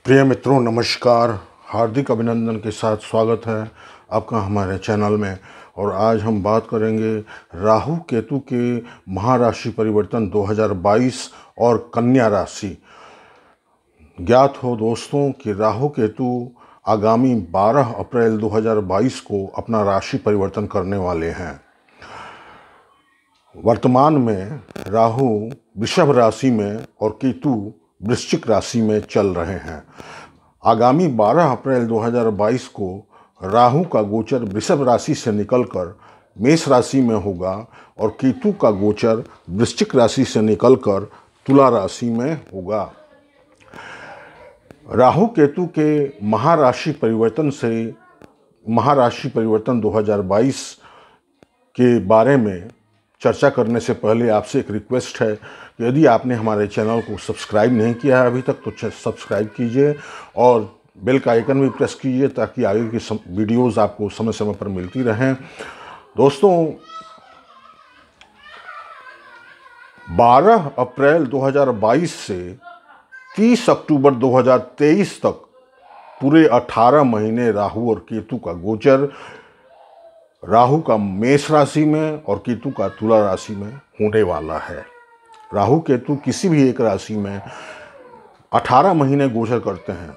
प्रिय मित्रों, नमस्कार। हार्दिक अभिनंदन के साथ स्वागत है आपका हमारे चैनल में। और आज हम बात करेंगे राहु केतु के महाराशि परिवर्तन 2022 और कन्या राशि। ज्ञात हो दोस्तों कि राहु केतु आगामी 12 अप्रैल 2022 को अपना राशि परिवर्तन करने वाले हैं। वर्तमान में राहु वृषभ राशि में और केतु वृश्चिक राशि में चल रहे हैं। आगामी 12 अप्रैल 2022 को राहु का गोचर वृषभ राशि से निकलकर मेष राशि में होगा और केतु का गोचर वृश्चिक राशि से निकलकर तुला राशि में होगा। राहु केतु के महाराशि परिवर्तन 2022 के बारे में चर्चा करने से पहले आपसे एक रिक्वेस्ट है कि यदि आपने हमारे चैनल को सब्सक्राइब नहीं किया है अभी तक तो सब्सक्राइब कीजिए और बेल का आइकन भी प्रेस कीजिए ताकि आगे की वीडियोस आपको समय समय पर मिलती रहें। दोस्तों, 12 अप्रैल 2022 से 30 अक्टूबर 2023 तक पूरे 18 महीने राहु और केतु का गोचर राहु का मेष राशि में और केतु का तुला राशि में होने वाला है। राहु केतु किसी भी एक राशि में 18 महीने गोचर करते हैं,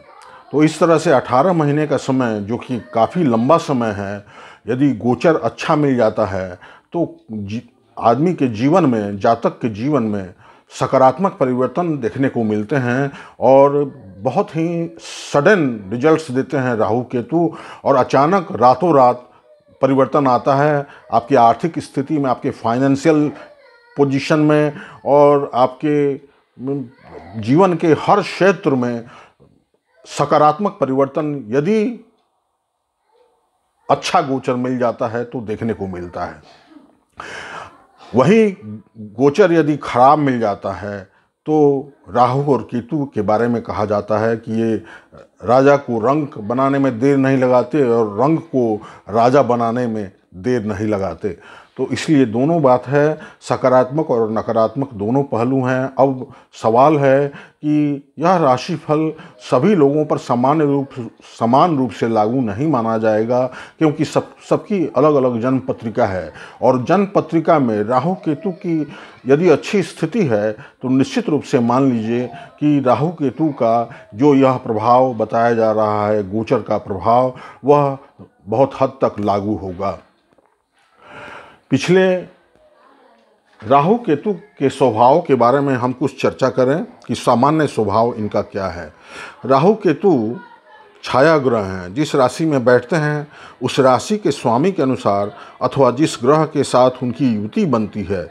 तो इस तरह से 18 महीने का समय, जो कि काफ़ी लंबा समय है, यदि गोचर अच्छा मिल जाता है तो आदमी के जीवन में, जातक के जीवन में सकारात्मक परिवर्तन देखने को मिलते हैं और बहुत ही सडन रिजल्ट्स देते हैं राहु केतु। और अचानक रातों रात परिवर्तन आता है आपकी आर्थिक स्थिति में, आपके फाइनेंशियल पोजीशन में और आपके जीवन के हर क्षेत्र में सकारात्मक परिवर्तन यदि अच्छा गोचर मिल जाता है तो देखने को मिलता है। वहीं गोचर यदि खराब मिल जाता है तो राहु और केतु के बारे में कहा जाता है कि ये राजा को रंक बनाने में देर नहीं लगाते और रंग को राजा बनाने में देर नहीं लगाते। तो इसलिए दोनों बात है, सकारात्मक और नकारात्मक दोनों पहलू हैं। अब सवाल है कि यह राशिफल सभी लोगों पर समान रूप से लागू नहीं माना जाएगा, क्योंकि सबकी अलग अलग जन्म पत्रिका है और जन्म पत्रिका में राहु केतु की यदि अच्छी स्थिति है तो निश्चित रूप से मान लीजिए कि राहु केतु का जो यह प्रभाव बताया जा रहा है, गोचर का प्रभाव, वह बहुत हद तक लागू होगा। पिछले राहु केतु के स्वभाव के बारे में हम कुछ चर्चा करें कि सामान्य स्वभाव इनका क्या है। राहु केतु छाया ग्रह हैं, जिस राशि में बैठते हैं उस राशि के स्वामी के अनुसार अथवा जिस ग्रह के साथ उनकी युति बनती है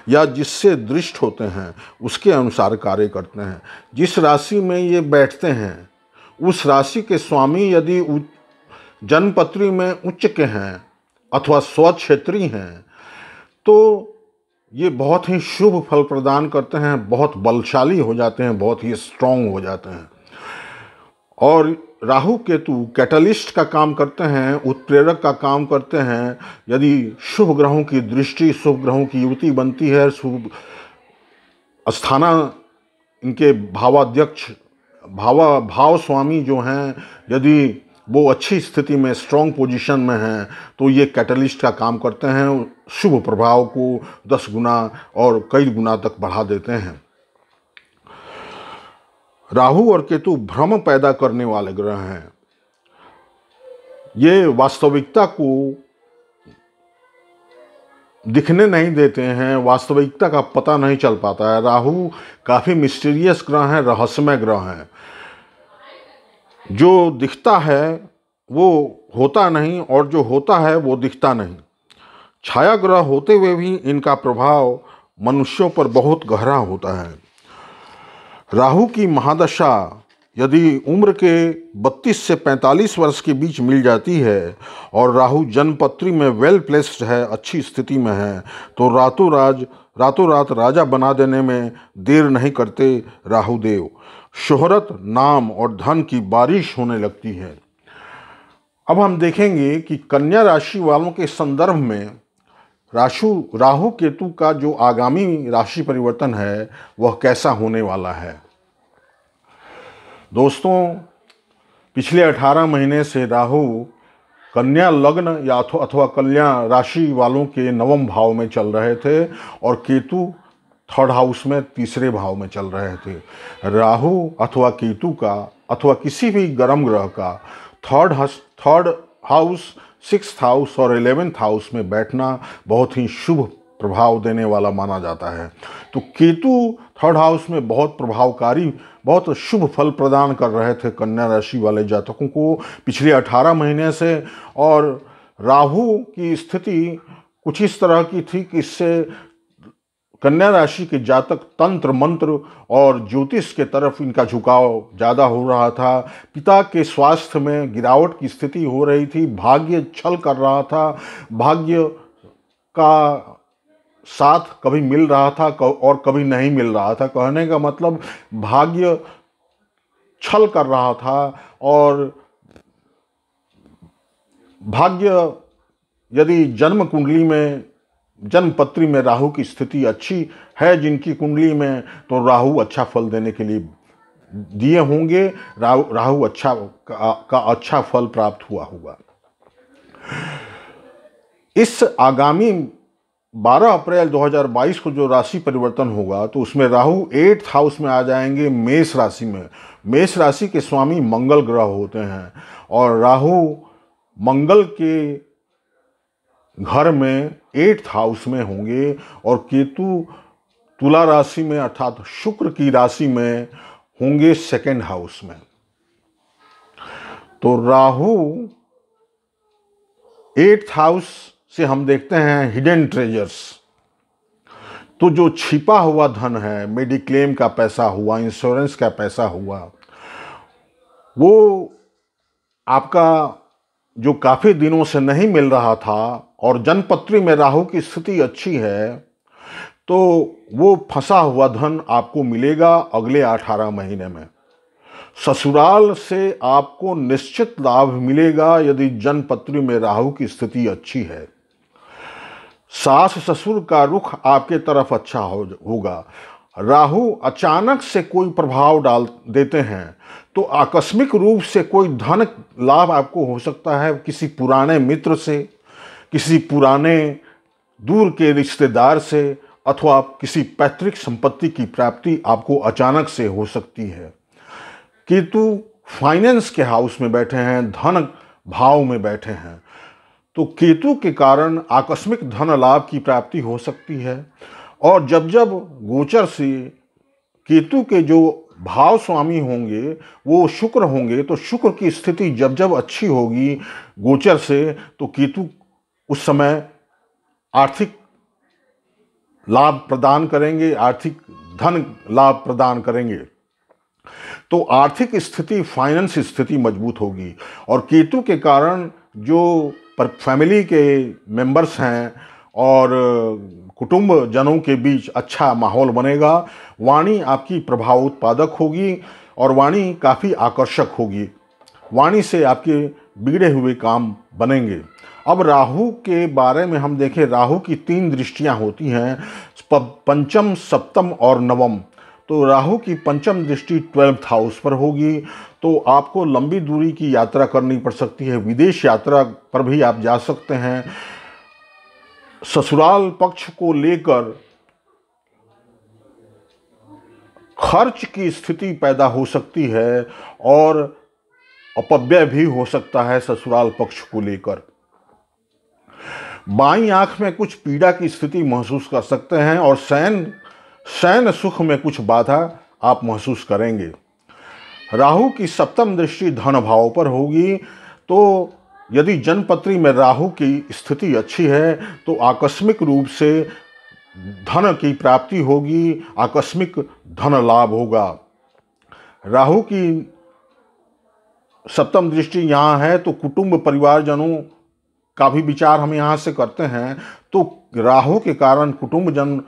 या जिससे दृष्ट होते हैं उसके अनुसार कार्य करते हैं। जिस राशि में ये बैठते हैं उस राशि के स्वामी यदि जन्मपत्री में उच्च के हैं अथवा स्वक्षेत्री हैं तो ये बहुत ही शुभ फल प्रदान करते हैं, बहुत बलशाली हो जाते हैं, बहुत ही स्ट्रांग हो जाते हैं। और राहु केतु कैटलिस्ट का काम करते हैं, उत्प्रेरक का काम करते हैं। यदि शुभ ग्रहों की दृष्टि, शुभ ग्रहों की युति बनती है, शुभ स्थाना इनके भावाध्यक्ष भाव स्वामी जो हैं, यदि वो अच्छी स्थिति में, स्ट्रॉन्ग पोजीशन में हैं तो ये कैटलिस्ट का काम करते हैं, शुभ प्रभाव को 10 गुना और कई गुना तक बढ़ा देते हैं। राहु और केतु भ्रम पैदा करने वाले ग्रह हैं। ये वास्तविकता को दिखने नहीं देते हैं, वास्तविकता का पता नहीं चल पाता है। राहु काफ़ी मिस्टीरियस ग्रह हैं, रहस्यमय ग्रह हैं। जो दिखता है वो होता नहीं और जो होता है वो दिखता नहीं। छाया ग्रह होते हुए भी इनका प्रभाव मनुष्यों पर बहुत गहरा होता है। राहु की महादशा यदि उम्र के 32 से 45 वर्ष के बीच मिल जाती है और राहु जन्मपत्री में वेल प्लेस्ड है, अच्छी स्थिति में है, तो रातों रात राजा बना देने में देर नहीं करते राहु देव। शोहरत, नाम और धन की बारिश होने लगती है। अब हम देखेंगे कि कन्या राशि वालों के संदर्भ में राहु केतु का जो आगामी राशि परिवर्तन है वह कैसा होने वाला है। दोस्तों, पिछले 18 महीने से राहु कन्या लग्न या अथवा कन्या राशि वालों के नवम भाव में चल रहे थे और केतु थर्ड हाउस में तीसरे भाव में चल रहे थे। राहु अथवा केतु का अथवा किसी भी गर्म ग्रह का थर्ड हाउस, सिक्स्थ हाउस और 11th हाउस में बैठना बहुत ही शुभ प्रभाव देने वाला माना जाता है। तो केतु थर्ड हाउस में बहुत प्रभावकारी, बहुत शुभ फल प्रदान कर रहे थे कन्या राशि वाले जातकों को पिछले 18 महीने से। और राहु की स्थिति कुछ इस तरह की थी कि इससे कन्या राशि के जातक तंत्र मंत्र और ज्योतिष के तरफ इनका झुकाव ज़्यादा हो रहा था। पिता के स्वास्थ्य में गिरावट की स्थिति हो रही थी, भाग्य छल कर रहा था, भाग्य का साथ कभी मिल रहा था और कभी नहीं मिल रहा था। कहने का मतलब भाग्य छल कर रहा था और भाग्य यदि जन्म कुंडली में, जन्म पत्री में राहु की स्थिति अच्छी है जिनकी कुंडली में, तो राहु अच्छा फल देने के लिए दिए होंगे, राहु अच्छा फल प्राप्त हुआ होगा। इस आगामी 12 अप्रैल 2022 को जो राशि परिवर्तन होगा तो उसमें राहु 8th हाउस में आ जाएंगे, मेष राशि में। मेष राशि के स्वामी मंगल ग्रह होते हैं और राहु मंगल के घर में 8th हाउस में होंगे और केतु तुला राशि में अर्थात शुक्र की राशि में होंगे 2nd हाउस में। तो राहु 8th हाउस से हम देखते हैं हिडन ट्रेजर्स। तो जो छिपा हुआ धन है, मेडिक्लेम का पैसा हुआ, इंश्योरेंस का पैसा हुआ, वो आपका जो काफ़ी दिनों से नहीं मिल रहा था और जन्मपत्री में राहु की स्थिति अच्छी है, तो वो फंसा हुआ धन आपको मिलेगा अगले 18 महीने में। ससुराल से आपको निश्चित लाभ मिलेगा यदि जन्मपत्री में राहु की स्थिति अच्छी है। सास ससुर का रुख आपके तरफ अच्छा होगा। राहु अचानक से कोई प्रभाव डाल देते हैं तो आकस्मिक रूप से कोई धन लाभ आपको हो सकता है, किसी पुराने मित्र से, किसी पुराने दूर के रिश्तेदार से, अथवा किसी पैतृक संपत्ति की प्राप्ति आपको अचानक से हो सकती है। केतु फाइनेंस के हाउस में बैठे हैं, धन भाव में बैठे हैं, तो केतु के कारण आकस्मिक धन लाभ की प्राप्ति हो सकती है। और जब जब गोचर से केतु के जो भाव स्वामी होंगे वो शुक्र होंगे, तो शुक्र की स्थिति जब जब अच्छी होगी गोचर से, तो केतु उस समय आर्थिक लाभ प्रदान करेंगे, आर्थिक धन लाभ प्रदान करेंगे। तो आर्थिक स्थिति, फाइनेंस स्थिति मजबूत होगी। और केतु के कारण जो फैमिली के मेंबर्स हैं और कुटुंब जनों के बीच अच्छा माहौल बनेगा। वाणी आपकी प्रभाव उत्पादक होगी और वाणी काफ़ी आकर्षक होगी। वाणी से आपके बिगड़े हुए काम बनेंगे। अब राहु के बारे में हम देखें, राहु की 3 दृष्टियां होती हैं, पंचम, सप्तम और नवम। तो राहु की पंचम दृष्टि 12th हाउस पर होगी, तो आपको लंबी दूरी की यात्रा करनी पड़ सकती है, विदेश यात्रा पर भी आप जा सकते हैं। ससुराल पक्ष को लेकर खर्च की स्थिति पैदा हो सकती है और अपव्यय भी हो सकता है ससुराल पक्ष को लेकर। बाईं आंख में कुछ पीड़ा की स्थिति महसूस कर सकते हैं और शयन सुख में कुछ बाधा आप महसूस करेंगे। राहु की सप्तम दृष्टि धन भाव पर होगी, तो यदि जन्मपत्री में राहु की स्थिति अच्छी है तो आकस्मिक रूप से धन की प्राप्ति होगी, आकस्मिक धन लाभ होगा। राहु की सप्तम दृष्टि यहाँ है तो कुटुंब परिवारजनों का भी विचार हम यहाँ से करते हैं, तो राहु के कारण कुटुंब जन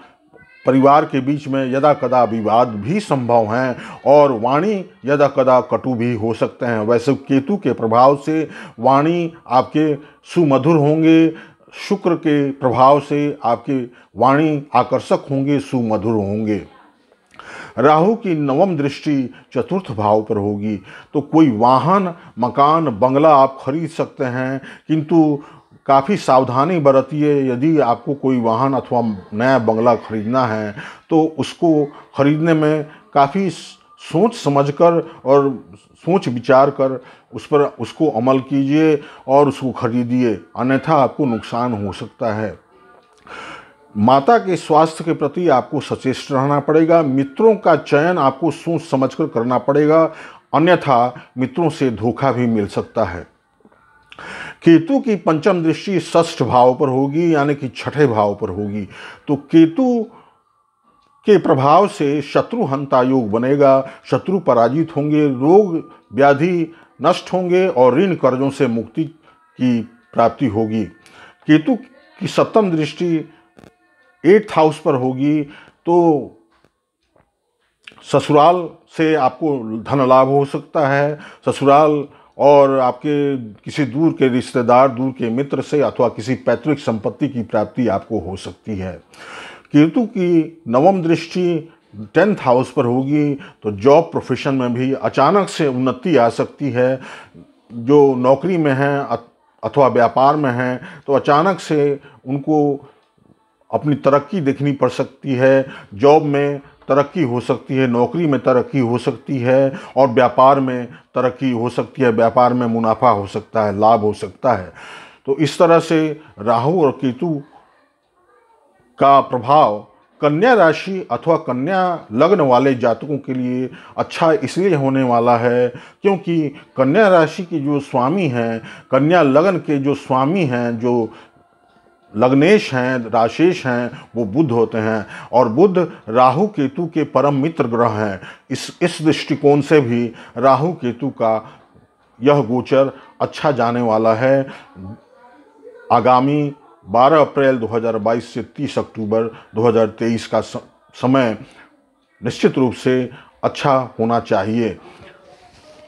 परिवार के बीच में यदा कदा विवाद भी संभव हैं और वाणी यदा कदा कटु भी हो सकते हैं। वैसे केतु के प्रभाव से वाणी आपके सुमधुर होंगे, शुक्र के प्रभाव से आपके वाणी आकर्षक होंगे, सुमधुर होंगे। राहु की नवम दृष्टि चतुर्थ भाव पर होगी, तो कोई वाहन, मकान, बंगला आप खरीद सकते हैं, किंतु काफ़ी सावधानी बरतिए। यदि आपको कोई वाहन अथवा नया बंगला खरीदना है तो उसको खरीदने में काफ़ी सोच समझकर और सोच विचार कर उसको अमल कीजिए और उसको खरीदिए, अन्यथा आपको नुकसान हो सकता है। माता के स्वास्थ्य के प्रति आपको सचेत रहना पड़ेगा। मित्रों का चयन आपको सोच समझकर करना पड़ेगा, अन्यथा मित्रों से धोखा भी मिल सकता है। केतु की पंचम दृष्टि षष्ठ भाव पर होगी, यानी कि छठे भाव पर होगी, तो केतु के प्रभाव से शत्रु हंता योग बनेगा, शत्रु पराजित होंगे, रोग व्याधि नष्ट होंगे और ऋण कर्जों से मुक्ति की प्राप्ति होगी। केतु की सप्तम दृष्टि 8th हाउस पर होगी, तो ससुराल से आपको धन लाभ हो सकता है। ससुराल और आपके किसी दूर के रिश्तेदार, दूर के मित्र से अथवा किसी पैतृक संपत्ति की प्राप्ति आपको हो सकती है। केतु की नवम दृष्टि 10th हाउस पर होगी, तो जॉब प्रोफेशन में भी अचानक से उन्नति आ सकती है। जो नौकरी में हैं अथवा व्यापार में हैं, तो अचानक से उनको अपनी तरक्की देखनी पड़ सकती है। जॉब में तरक्की हो सकती है, नौकरी में तरक्की हो सकती है और व्यापार में तरक्की हो सकती है, व्यापार में मुनाफा हो सकता है, लाभ हो सकता है। तो इस तरह से राहु और केतु का प्रभाव कन्या राशि अथवा कन्या लग्न वाले जातकों के लिए अच्छा इसलिए होने वाला है क्योंकि कन्या राशि के जो स्वामी हैं, कन्या लग्न के जो स्वामी हैं, जो लग्नेश हैं, राशेश हैं, वो बुध होते हैं और बुध राहु केतु के परम मित्र ग्रह हैं। इस दृष्टिकोण से भी राहु केतु का यह गोचर अच्छा जाने वाला है। आगामी 12 अप्रैल 2022 से 30 अक्टूबर 2023 का समय निश्चित रूप से अच्छा होना चाहिए।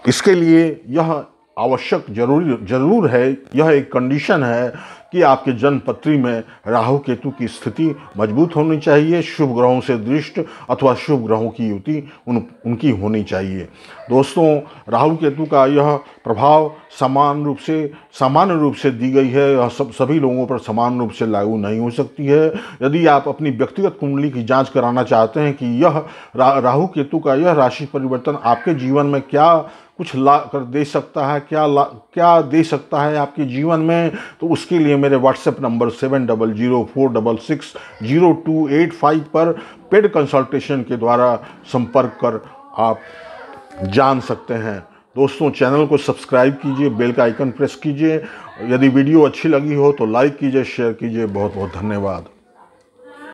इसके लिए यह आवश्यक जरूर है, यह एक कंडीशन है कि आपके जन्म पत्री में राहु केतु की स्थिति मजबूत होनी चाहिए, शुभ ग्रहों से दृष्ट अथवा शुभ ग्रहों की युति उनकी होनी चाहिए। दोस्तों, राहु केतु का यह प्रभाव सामान्य रूप से दी गई है, यह सभी लोगों पर समान रूप से लागू नहीं हो सकती है। यदि आप अपनी व्यक्तिगत कुंडली की जांच कराना चाहते हैं कि यह राहु केतु का यह राशि परिवर्तन आपके जीवन में क्या कुछ ला कर दे सकता है, क्या दे सकता है आपके जीवन में, तो उसके लिए मेरे व्हाट्सएप नंबर 7004660285 पर पेड कंसल्टेशन के द्वारा संपर्क कर आप जान सकते हैं। दोस्तों, चैनल को सब्सक्राइब कीजिए, बेल का आइकन प्रेस कीजिए। यदि वीडियो अच्छी लगी हो तो लाइक कीजिए, शेयर कीजिए। बहुत बहुत धन्यवाद।